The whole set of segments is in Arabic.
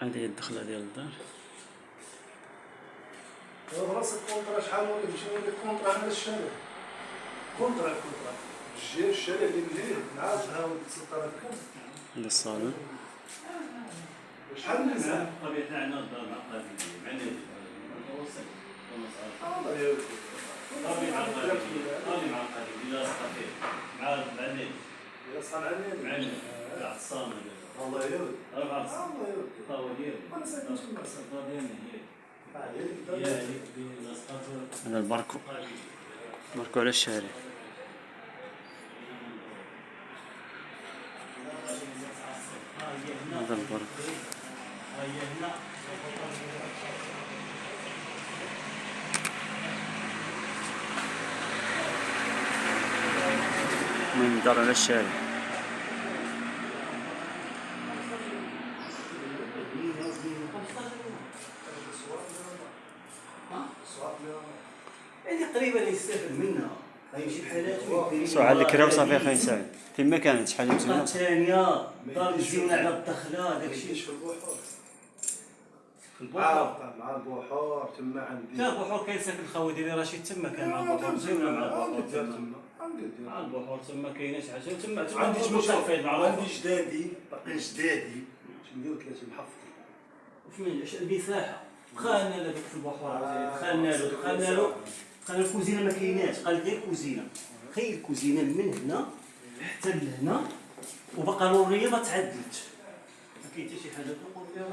هذه هي الدخلة ديال الدار. دابا راسك كونطرا شحال ولا نمشي نولي كونطرا على الشارع. كونطرا جي الشارع اللي ندير مع هاو السلطات كامل. هذا الصالون. شحال من سنة؟ طبيعة عندنا الدار معقدة معني متوسط والله يا ولدي. طبيعة معقدة إلا صحفي مع النت يا صحاب عني. مع النت العصامة الله يا ولدي. الله يعصم الله يا ولدي. طاوة ديالي أنا ساكن تما. الصفا ديالنا هي هي هذيك بين الصفا هذا الباركو. باركو على الشارع. هذا الباركو. من الدار على الشارع. يعني قريبا يستافد منها غيمشي بحالات سؤال اللي كرا وصافي اخي سعد فين كانت شحال الطاقة يمكن الثانية دار مزيونة على الدخلة داكشي في البحور. في البحر مع البحور تما عندي. كان البحور كاين ساكن الخاوي ديالي رشيد تما كان مع البحور مزيونة مع البحور تما عندي مع البحور تما كايناش حاجة وتما عندي متوفيد معروف عندي جدادي باقي جدادي 38 محفظ. وفين المساحة دخلنا له في البحور دخلنا له الكوزينة ما كايناش قال غير كوزينة تخيل الكوزينة من هنا حتى لهنا وبقى الورية ما تعدلتش ما كاين حتى شي حاجة تنقول فيها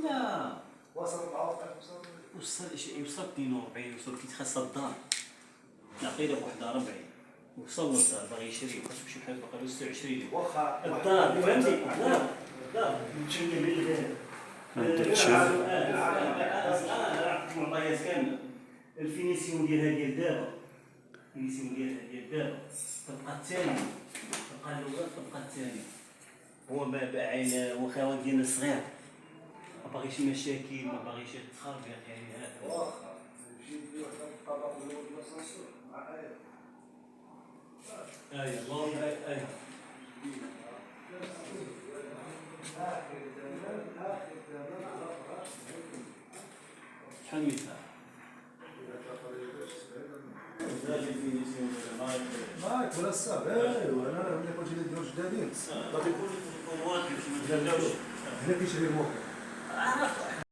لا وصل 4 وصل 42 وصل كي تخاصها الدار نعطيه بواحد 40 وصل للدار باغي يشري خاصو شي حاجة باقي 26 واخا الدار فهمتي الدار متشية بالغير معطيات كاملة الفينيسيون ديالها ديال دابا الفينيسيون ديالها ديال دابا تبقى الثانية تبقى الأولى تبقى الثانية هو ما باعين هو خوان ديالنا صغير ما باغيش مشاكل ما باغيش يتخربق يعني هذا واخا نجيب لي واحد الطبق الاول الاسانسور مع اي الله اي شحال من ساعة؟ معاك ولا الصاب ايوا انا ملي قلت لي نديرو جدادين غادي يكون واقف ما تبداوش هنا كيشري الموقع.